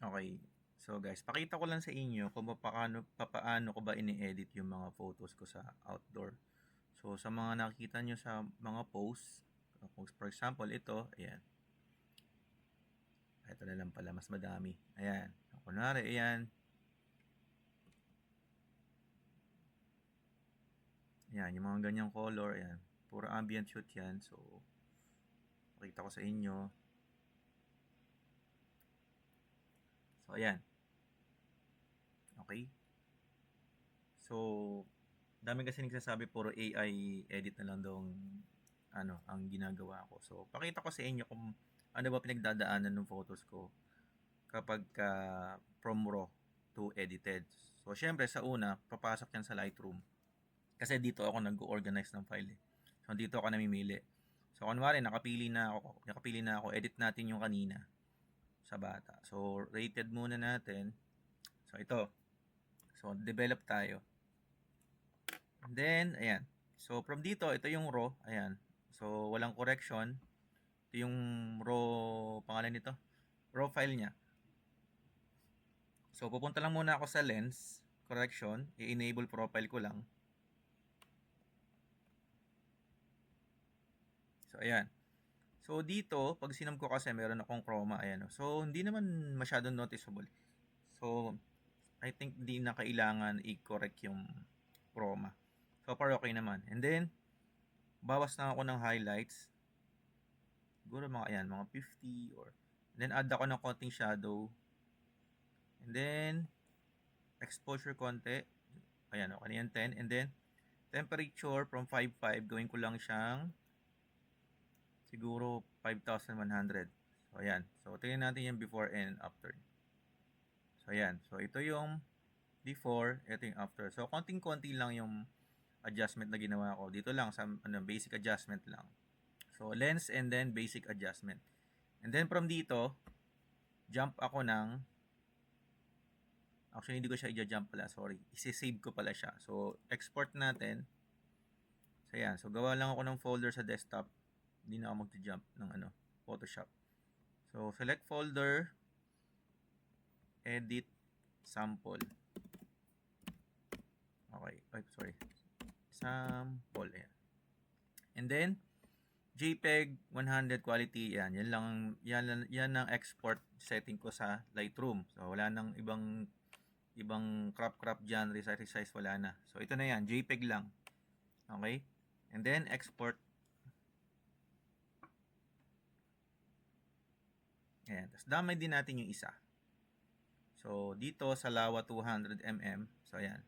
Okay. So guys, pakita ko lang sa inyo kung papaano ko ba ini-edit yung mga photos ko sa outdoor. So sa mga nakikita nyo sa mga posts, kung for example ito, ayan. Ito na lang pala, mas madami. Ayan. Kunwari, ayan. Ayan, yung mga ganyang color, ayan. Puro ambient shoot yan. So, pakita ko sa inyo. So, ayan. Okay. So, dami kasi nagsasabi puro AI edit na lang daw ang ginagawa ko. So, pakita ko sa inyo kung ano ba pinagdadaanan ng photos ko kapag from raw to edited. So, syempre sa una, papasok yan sa Lightroom. Kasi dito ako nag-organize ng file. So, dito ako namimili. So, kunwari, nakapili na ako, edit natin yung kanina sa bata. So, rated muna natin. So, ito. So, develop tayo. And then, ayan. So, from dito, ito yung raw. Ayan. So, walang correction. Ito yung raw, pangalan nito. Raw file niya. So, pupunta lang muna ako sa lens. Correction. I-enable profile ko lang. So, ayan. So, dito, pag sinam ko kasi meron akong chroma. Ayan. So, hindi naman masyadong noticeable. So, I think di na kailangan i-correct yung chroma. So, far okay naman. And then, bawas na ako ng highlights. Siguro mga ayan, mga 50 or and then add ako ng konting shadow. And then exposure konti. Ayan, okay na yan 10. And then temperature from 5.5 gawin ko lang siyang siguro 5,100. So ayan. So tingnan natin yung before and after. So ayan. So ito yung before, ito yung after. So konting-konti lang yung adjustment na ginawa ko. Dito lang sa basic adjustment lang. So lens and then basic adjustment. And then from dito, jump ako ng actually hindi ko siya i-jump pala, sorry. Isi-save ko pala siya. So export natin. So yan, so gawa lang ako ng folder sa desktop. Hindi na ako mag-jump ng Photoshop. So select folder, edit, sample. Okay, sorry. Sample, ayan. And then JPEG 100 quality, yan yan ang export setting ko sa Lightroom. So wala nang ibang crop diyan, resize wala na. So ito na yan, JPEG lang. Okay? And then export. Ayan, tapos damay din natin yung isa. So dito sa Lawa 200mm. So ayan.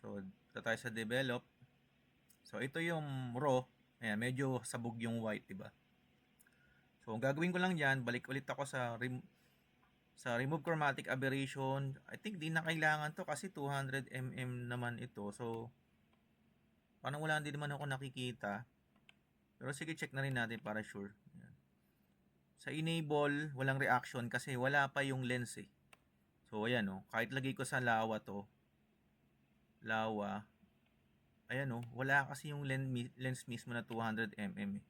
So ito tayo sa develop. So ito yung raw. Ayan, medyo sabog yung white, diba? So, ang gagawin ko lang dyan, balik ulit ako sa remove chromatic aberration. I think di na kailangan to kasi 200mm naman ito. So, parang wala din naman ako nakikita. Pero sige, check na rin natin para sure. Ayan. Sa enable, walang reaction kasi wala pa yung lens eh. So, ayan o. Kahit lagay ko sa lawa to. Lawa. Ayan o. Wala kasi yung lens mismo na 200mm eh.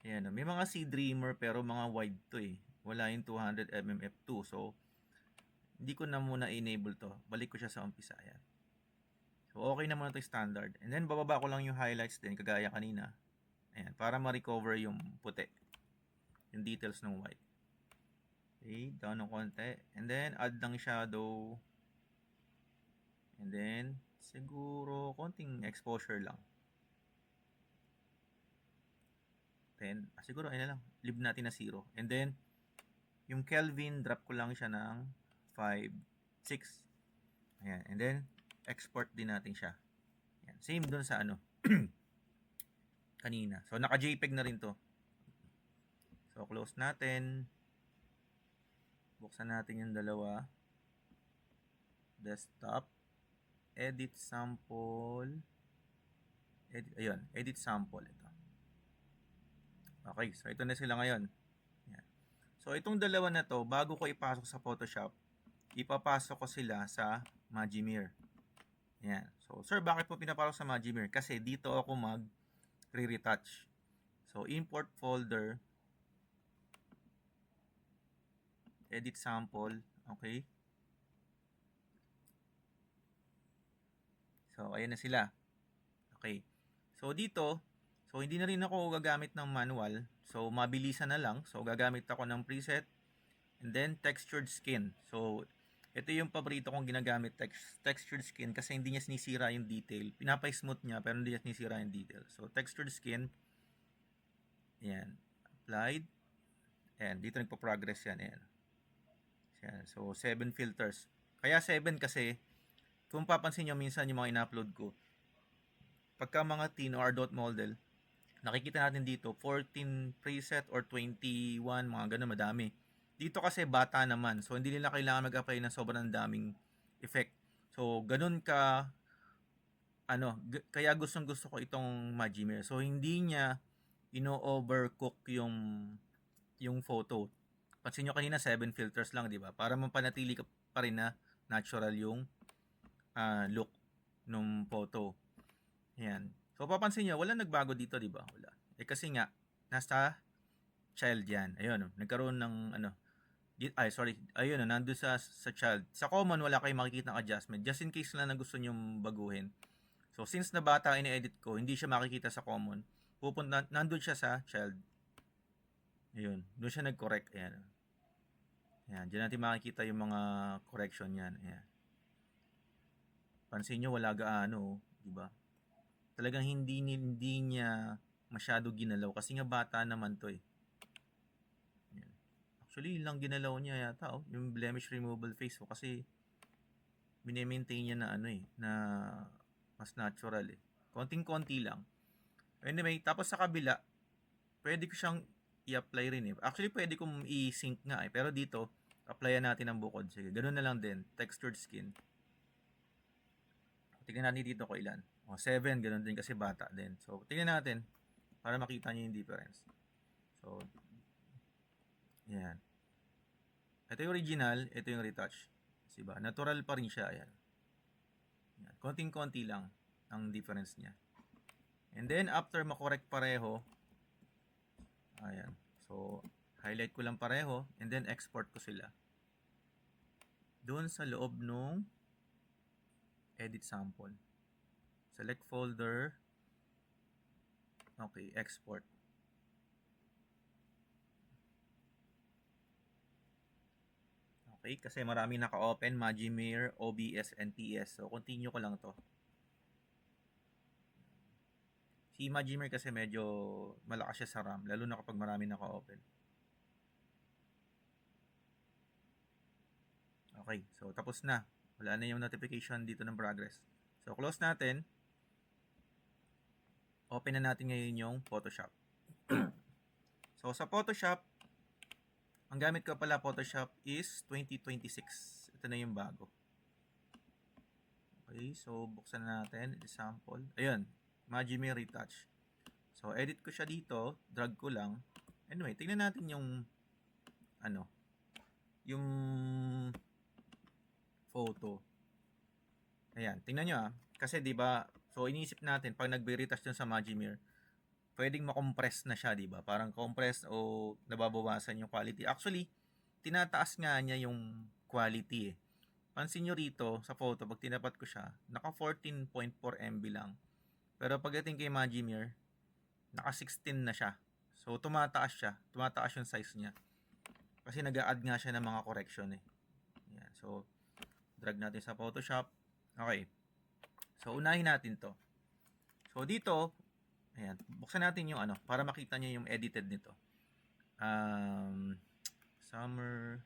Ayan, may mga C-Dreamer pero mga wide to eh. Wala yung 200mm f2. So, hindi ko na muna enable to. Balik ko siya sa umpisa. Ayan. So, okay na muna to standard. And then, bababa ko lang yung highlights din, kagaya kanina. Ayan, para ma-recover yung puti. Yung details ng white. Okay, down ng konti. And then, add ng shadow. And then, siguro, konting exposure lang. 10. Siguro, ayun na lang. Leave natin na 0. And then, yung Kelvin, drop ko lang siya ng 5, 6. Ayan. And then, export din natin siya. Ayan. Same dun sa kanina. So, naka-JPEG na rin to. So, close natin. Buksan natin yung dalawa. Desktop. Edit sample. Ayun. Edit sample. Ito. Okay. So, ito na sila ngayon. Ayan. So, itong dalawa na to, bago ko ipasok sa Photoshop, ipapasok ko sila sa Magimir. Ayan. So, sir, bakit po pinapasok sa Magimir? Kasi dito ako mag-retouch. So, import folder, edit sample. Okay? So, ayan na sila. Okay. So, dito, so hindi na rin ako gagamit ng manual. So, mabilisan na lang. So, gagamit ako ng preset and then textured skin. So, ito yung paborito kong ginagamit, textured skin, kasi hindi niya sinisira yung detail. Pinapa-smooth niya pero hindi niya sinisira yung detail. So, textured skin. Ayan. Applied. Ayan. Dito nagpo-progress yan. Ayan. Ayan. So, 7 filters. Kaya 7 kasi, kung papansin nyo minsan yung mga in-upload ko, pagka mga teen or adult model, nakikita natin dito 14 preset or 21, mga ganun, madami. Dito kasi bata naman, so hindi nila kailangan mag-apply ng sobrang daming effect. So ganun ka kaya gustong-gusto ko itong Magimir. So hindi niya ino-overcook yung photo. Pansin nyo kanina 7 filters lang, di ba? Para mapanatili ka pa rin na natural yung look ng photo. Ayan. So papansin nyo, wala nagbago dito, di ba? Wala. Kasi nga, nasa child yan. Ayun, nagkaroon ng ayun, nandun sa child. Sa common, wala kayong makikita ng adjustment. Just in case lang na gusto nyo baguhin. So, since na bata ini-edit ko, hindi siya makikita sa common. Nandun siya sa child. Ayun, doon siya nag-correct. Ayan. Ayan, dyan natin makikita yung mga correction yan. Ayan. Pansin nyo, wala gaano, di ba? Talagang hindi niya masyado ginalaw kasi nga bata naman to eh. Ayan. Actually, yun lang ginalaw niya yata yung blemish removal face kasi mini-maintain niya na na mas natural eh. Konting-konti lang. Anyway, tapos sa kabila, pwede ko siyang i-apply rin eh. Actually, pwede kong i-sync nga eh. Pero dito, applyan natin ang bukod. Sige, ganun na lang din. Textured skin. Tingnan natin dito ko ilan. 7, ganun din kasi bata din. So, tingnan natin para makita niyo yung difference. So, yan. Ito yung original, ito yung retouch. Diba? Natural pa rin siya. Ayan. Yan. Konting-konti lang ang difference niya. And then, after makorek pareho, ayan. So, highlight ko lang pareho and then export ko sila. Doon sa loob nung edit sample. Select folder. Okay, export. Okay, kasi marami naka-open, Magimir, OBS, NTS. So, continue ko lang to. Si Magimir kasi medyo malakas siya sa RAM, lalo na kapag marami naka-open. Okay, so tapos na. Wala na yung notification dito ng progress. So, close natin. Open na natin ngayon yung Photoshop. So, sa Photoshop, ang gamit ko pala Photoshop is 2026. Ito na yung bago. Okay, so buksan na natin. Example. Ayun, Magimir Retouch. So, edit ko siya dito. Drag ko lang. Anyway, tingnan natin yung yung photo. Ayan, tingnan nyo kasi 'di ba? So iniisip natin pag nagbe-retouch dun sa Magimir, pwedeng ma-compress na siya, 'di ba? Parang compress o nababawasan yung quality. Actually, tinataas nga niya yung quality eh. Pansin nyo rito sa photo, pag tinapat ko siya, naka 14.4 MB lang. Pero pagdating kay Magimir, naka 16 na siya. So tumataas siya, tumataas yung size niya. Kasi nag-a-add nga siya ng mga correction eh. Ayan, so drag natin sa Photoshop. Okay. So, unahin natin to. So, dito, ayan, buksan natin yung para makita nyo yung edited nito. Summer.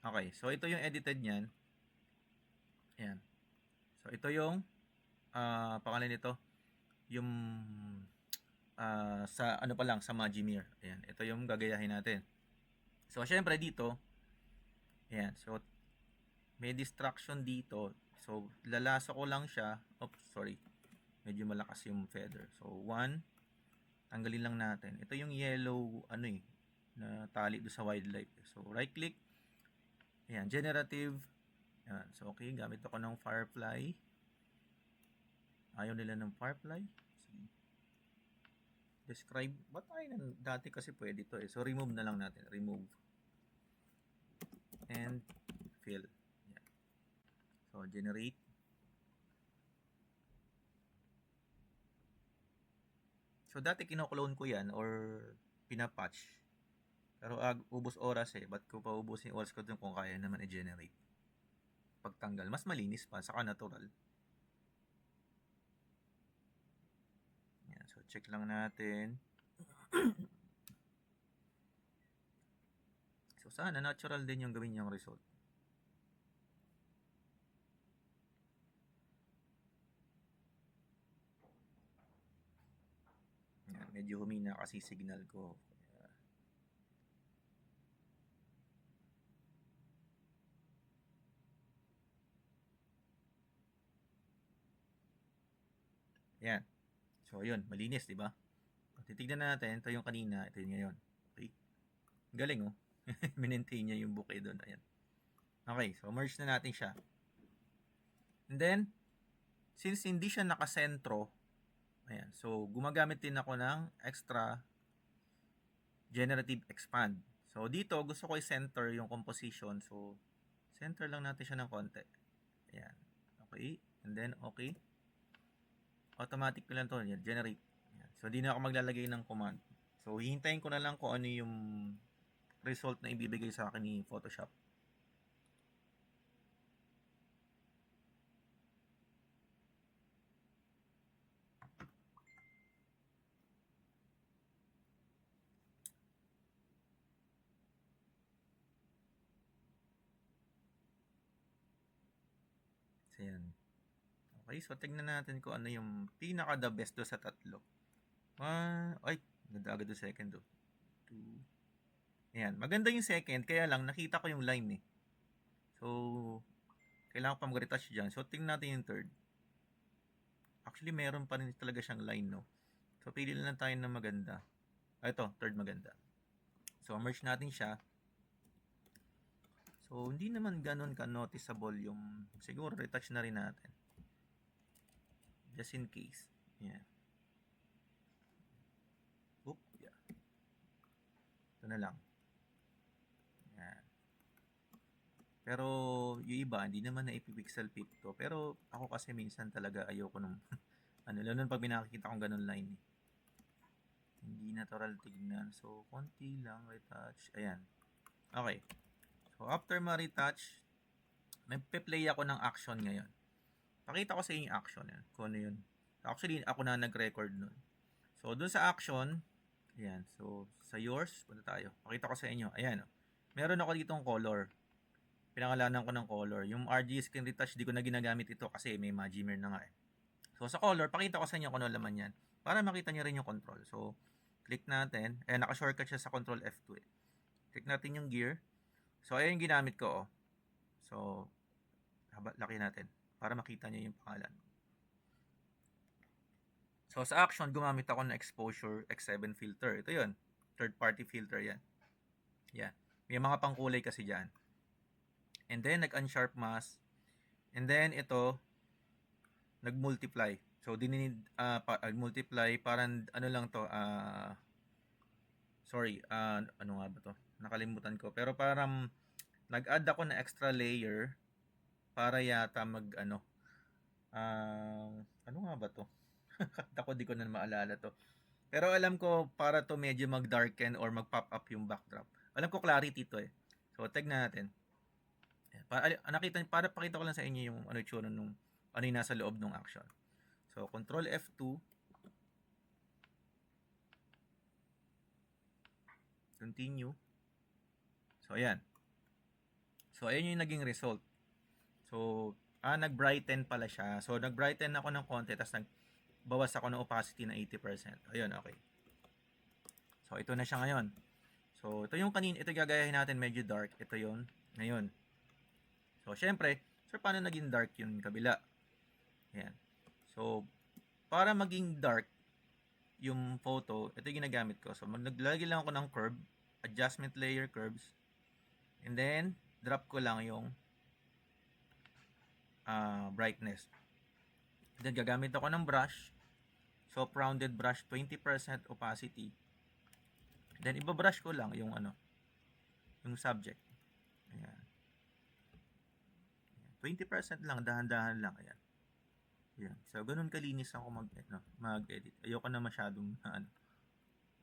Okay. So, ito yung edited niyan. Ayan. So, ito yung pangalan nito. Yung sa pa lang, sa Magimir. Ayan. Ito yung gagayahin natin. So, syempre dito, ayan. So, may distraction dito. So, lalaso ko lang siya. Oops, sorry. Medyo malakas yung feather. So, 1. Tanggalin lang natin. Ito yung yellow, na tali do sa wildlife. So, right click. Ayan, generative. Ayan. So, okay. Gamit ako ng Firefly. Ayaw nila ng Firefly. Sige. Describe. Ba't ayaw dati kasi pwede to eh. So, remove na lang natin. Remove. and fill. Yan. So, generate. So, dati kino-clone ko yan or pinapatch. Pero ubos oras eh. Ba't ko pa ubusin yung oras ko dun kung kaya naman i-generate? Pagtanggal. Mas malinis pa. Saka natural. Yan. So, check lang natin. So, sana natural din yung gawin yung result. Yan. Medyo humina kasi signal ko. Yan. So, yun. Malinis, di ba? Titignan natin. Ito yung kanina. Ito yung ngayon. Okay. Galing, oh. Minentain niya yung bouquet doon. Ayan. Okay. So, merge na natin siya. And then, since hindi siya nakasentro, ayan. So, gumagamit din ako ng extra generative expand. So, dito, gusto ko i-center yung composition. So, center lang natin siya ng konti. Ayan. Okay. And then, okay. Automatic ko lang to, generate. Ayan. So, di na ako maglalagay ng command. So, hihintayin ko na lang kung ano yung result na ibibigay sa akin ni Photoshop. So, yan. Okay, so tignan natin kung ano yung pinaka the best do sa tatlo. Ay, ganda agad yung second do. 2. Ayan, maganda yung second, kaya lang nakita ko yung line eh. So, kailangan ko pa mag-retouch dyan. So, tingnan natin yung third. Actually, meron pa rin talaga siyang line, no? So, pili lang tayo ng maganda. Ito, third maganda. So, merge natin siya. So, hindi naman ganun ka-noticeable yung, siguro, retouch na rin natin. Just in case. Yan. Oop, yeah. Ito na lang. Yan. Pero, yung iba, hindi naman na ipipixel fit to. Pero, ako kasi minsan talaga ayoko nung, lalo nun pag binakikita kong ganun line. Hindi natural tignan. So, konti lang retouch. Ayan. Okay. So, after ma-retouch, nagpe-play ako ng action ngayon. Pakita ko sa inyo yung action. Yan. Kung ano yun. Actually, ako na nag-record nun. So, dun sa action, ayan. So, sa yours, punta tayo. Pakita ko sa inyo. Ayan. Meron ako ditong color. Pinangalanan ko ng color. Yung RGB Screen Retouch, di ko na ginagamit ito kasi may Magimer na nga eh. So, sa color, pakita ko sa inyo kung ano laman yan. Para makita nyo rin yung control. So, click natin. Ayan, naka-shortcut siya sa Control F2 eh. Click natin yung gear. So, ayan yung ginamit ko, oh. So, laki natin para makita niyo yung pangalan. So, sa action, gumamit ako ng exposure X7 filter. Ito yun. Third party filter yan. Yan. May mga pangkulay kasi dyan. And then, nag-unsharp mask. And then, ito, nag-multiply. So, dinid multiply, parang ano lang to, sorry, ano nga ba to? Nakalimutan ko. Pero parang nag-add ako na extra layer para yata ano nga ba to? Ako di ko na maalala to. Pero alam ko para to medyo mag-darken or mag-pop up yung backdrop. Alam ko clarity to eh. So, tignan natin. Para pakita ko lang sa inyo yung ano itsura nung ano yung nasa loob ng action. So, Control F2. Continue. So, ayan. So, ayan yung naging result. So, nag-brighten pala siya. So, nag-brighten ako ng konti, tapos nagbawas ako ng opacity na 80%. Ayun, okay. So, ito na siya ngayon. So, ito yung ito gagayahin natin medyo dark. Ito yun. Ngayon. So, syempre, paano naging dark yung kabila? Ayan. So, para maging dark yung photo, ito yung ginagamit ko. So, naglagay lang ako ng curve, adjustment layer curves, and then, drop ko lang yung brightness. Then, gagamit ako ng brush. So, rounded brush, 20% opacity. Then, ibabrush ko lang yung yung subject. Ayan. 20% lang, dahan-dahan lang. Ayan. Ayan. So, ganun kalinis ako mag-edit. Ayoko na masyadong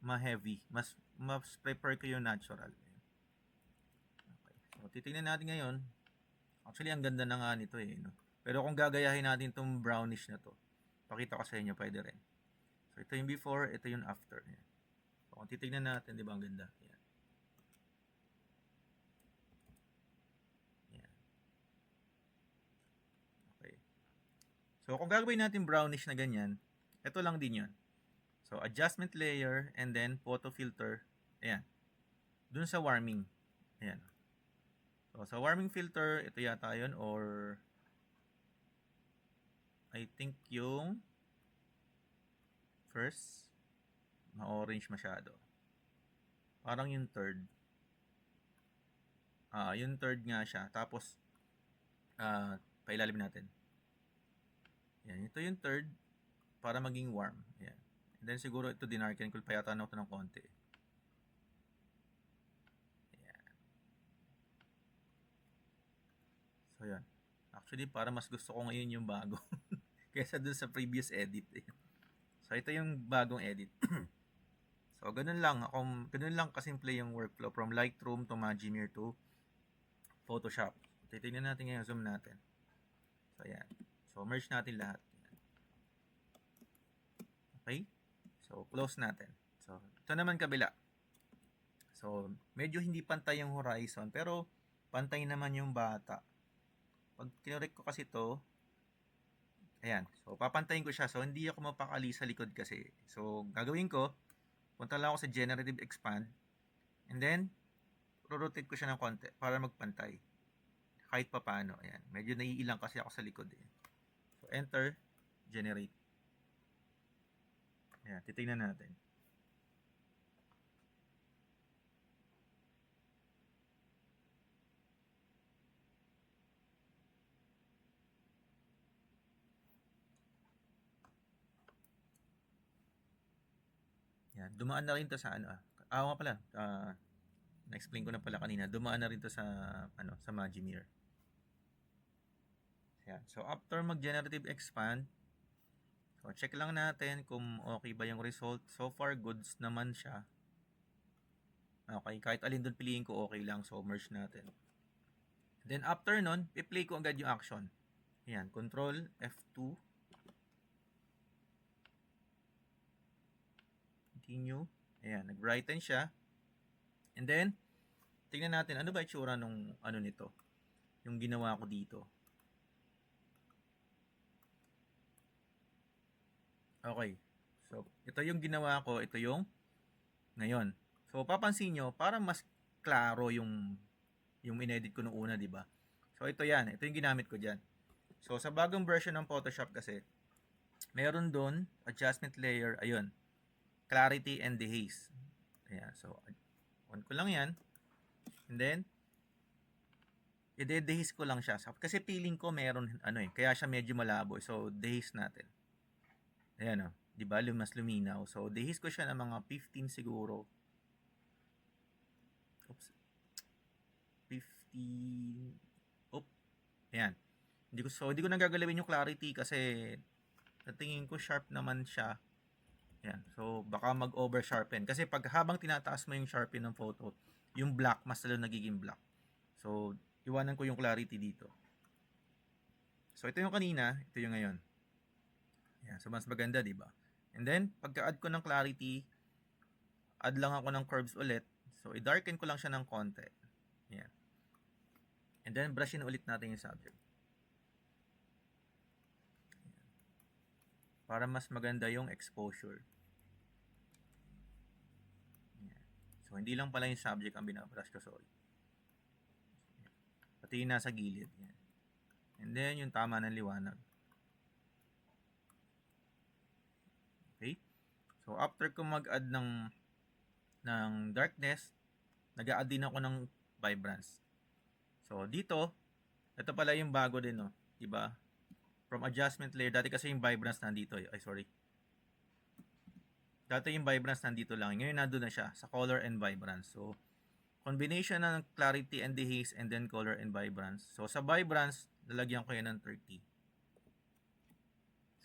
ma-heavy. Mas prefer ko yung natural. Ayan. Okay. So, titingnan natin ngayon. Actually, ang ganda na nga nito eh. No? Pero kung gagayahin natin itong brownish na to, pakita ko sa inyo, pwede rin. So, ito yung before, ito yung after. Ayan. So, kung titignan natin, di ba ang ganda? Ayan. Ayan. Okay. So, kung gagawin natin brownish na ganyan, ito lang din yun. So, adjustment layer and then photo filter. Ayan. Dun sa warming. Ayan. So, sa warming filter, ito yata yun or I think yung first, ma-orange masyado. Parang yung third. Yung third nga siya. Tapos, pailalim natin. Yan, ito yung third para maging warm. Yan. And then siguro ito dinarken ko pa yata na ito ng konti. Yan. So yan. Actually, para mas gusto ko ngayon yung bago. Kesa dun sa previous edit. So ito yung bagong edit. So ganun lang. Ganun lang kasimple yung workflow from Lightroom to Magimir to Photoshop. Titignan natin ngayon. Zoom natin. So yan. So merge natin lahat. Yan. Okay? So close natin. So ito naman kabila. So medyo hindi pantay yung horizon pero pantay naman yung bata. Pag kinorek ko kasi to, ayan. So papantayin ko siya. So hindi ako mapakali sa likod kasi. So gagawin ko, punta lang ako sa generative expand and then rotate ko siya ng konti para magpantay. Kahit pa paano. Ayan. Medyo naiilang kasi ako sa likod eh. So enter, generate. Ayan, titingnan natin. Yan, dumaan na rin to sa nga pala, na-explain ko na pala kanina, dumaan na rin to sa sa Magimir. Yan. So after mag-generative expand, so check lang natin kung okay ba yung result. So far goods naman siya. Okay, kahit alin doon piliin ko okay lang. So merge natin. Then after nun, i-play ko agad yung action. Ayan, control F2. Continue. Ayan, nag-brighten siya. And then, tingnan natin, ano ba itsura nung nito? Yung ginawa ko dito. Okay. So, ito yung ginawa ko, ito yung ngayon. So, papansin nyo, para mas klaro yung inedit ko noong una, di ba? So, ito yan. Ito yung ginamit ko dyan. So, sa bagong version ng Photoshop kasi, meron doon, adjustment layer, ayun, clarity and dehaze. Ayan, so, on ko lang yan. And then, i-dehaze ko lang siya. Kasi feeling ko meron, kaya siya medyo malabo. So, dehaze natin. Ayan, di ba? Mas luminaw. So, dehaze ko siya ng mga 15 siguro. Oops. 15. Ayan. Hindi ko nagagalawin yung clarity kasi tingin ko sharp naman siya. Ayan. So, baka mag-over sharpen. Kasi pag habang tinataas mo yung sharpen ng photo, yung black, mas lalo nagiging black. So, iwanan ko yung clarity dito. So, ito yung kanina, ito yung ngayon. Ayan. So, mas maganda, di ba? And then, pagka-add ko ng clarity, add lang ako ng curves ulit. So, i-darken ko lang siya ng konti. Ayan. And then, brushin ulit natin yung subject. Ayan. Para mas maganda yung exposure. Ayan. So, hindi lang pala yung subject ang binabrush ko, sorry. Ayan. Pati yung nasa gilid. Ayan. And then, yung tama ng liwanag. Okay? So, after ko mag-add ng darkness, nag-a-add din ako ng vibrance. So, dito, ito pala yung bago din, no? Diba? From adjustment layer, dati kasi yung vibrance nandito. Dati yung vibrance nandito lang. Ngayon nandun na siya sa color and vibrance. So, combination ng clarity and dehaze and then color and vibrance. So, sa vibrance, lalagyan ko yan ng 30.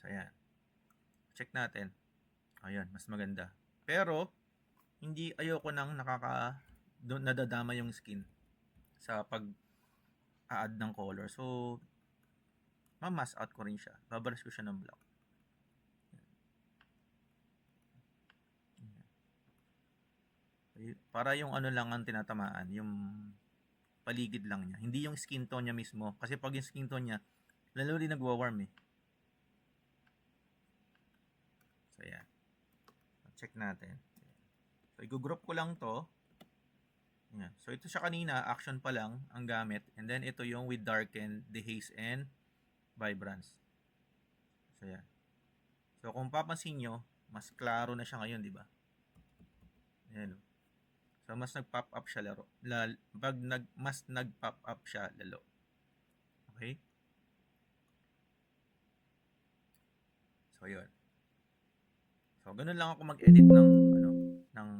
So, ayan. Check natin. Ayan, mas maganda. Pero, hindi ayoko nang nadadama yung skin sa pag-add ng color. So, ma-mask out ko rin siya. Babalas ko siya ng black. Para yung ano lang ang tinatamaan, yung paligid lang niya. Hindi yung skin tone niya mismo. Kasi pag yung skin tone niya, lalo rin nagwa-warm eh. So, yan. Check natin. So, i-group ko lang to. Yan. So, ito siya kanina, action pa lang ang gamit. And then, ito yung with darken, dehaze, and vibrance. So, yan. So, kung papansin nyo, mas klaro na siya ngayon, di ba? Ayan. So, mas nag-pop up siya mas nag-pop up siya lalo. Okay? So, yun. So, ganun lang ako mag-edit ng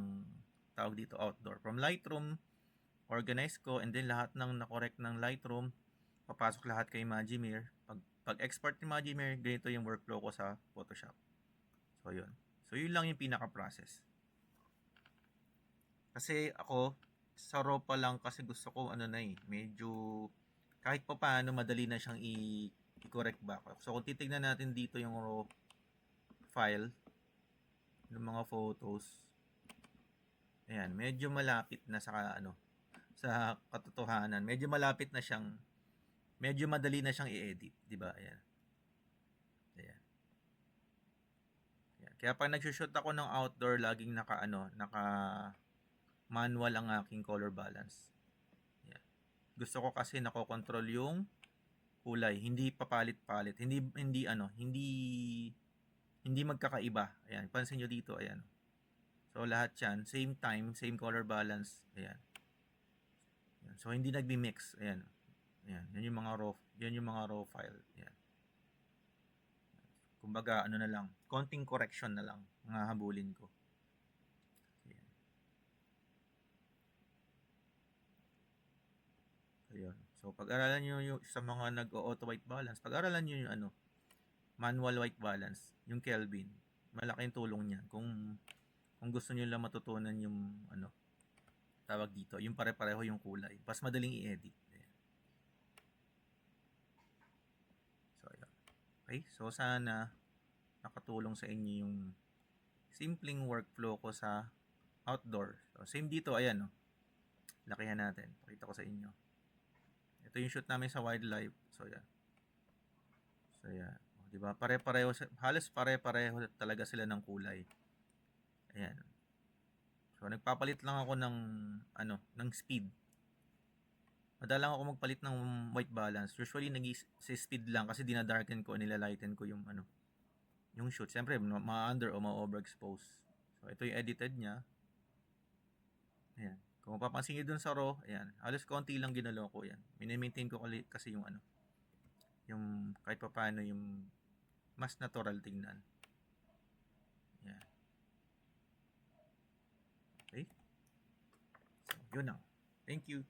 tawag dito, outdoor. From Lightroom, organize ko, and then lahat ng na-correct ng Lightroom, papasok lahat kay Magimir. Pag-export ni Magimir, ganito yung workflow ko sa Photoshop. So, yun. So, yun lang yung pinaka-process. Kasi ako, sa RAW pa lang kasi gusto ko medyo kahit pa paano madali na siyang i-correct back. So kung titignan natin dito yung RAW file ng mga photos, ayan, medyo malapit na sa sa katotohanan. Medyo malapit na siyang medyo madali na siyang i-edit, 'di ba? Ayan. Ayan. Ayan. Kaya pag nagsushoot ako ng outdoor, laging naka manual ang aking color balance. Yan. Gusto ko kasi nakokontrol yung kulay, hindi papalit-palit, hindi magkakaiba. Ayan, pansin niyo dito, ayan. So lahat 'yan, same time, same color balance. Ayan. Ayan. So hindi nagmi-mix. Ayan. Ayan, yan yung mga raw file. Ayan. Kumbaga na lang, konting correction na lang ang hahabulin ko. Ayun. So, pag-aralan nyo yung sa mga nag-auto white balance, pag-aralan nyo yung manual white balance, yung Kelvin. Malaking tulong niya kung gusto niyo lang matutunan yung tawag dito, yung pare-pareho yung kulay. Mas madaling i-edit. Ayan. So, ayun. Okay? So, sana nakatulong sa inyo yung simpleng workflow ko sa outdoor. So, same dito, ayan, no. Lakihan natin. Pakita ko sa inyo. Ito yung shoot namin sa wildlife. So, yan. So, yan. O, diba? Halos pare-pareho talaga sila ng kulay. Ayan. So, nagpapalit lang ako ng speed. Madalang ako magpalit ng white balance. Usually, speed lang kasi dinadarken ko, nilalighten ko yung yung shoot. Siyempre, ma-under o ma-overexpose. So, ito yung edited niya. Ayan. Kung mapapansin nyo dun sa raw, ayan, halos konti lang ginalaw ko yan. Mini-maintain ko kasi yung yung kahit pa paano yung mas natural tingnan. Ayan. Okay? So, yun lang. Thank you.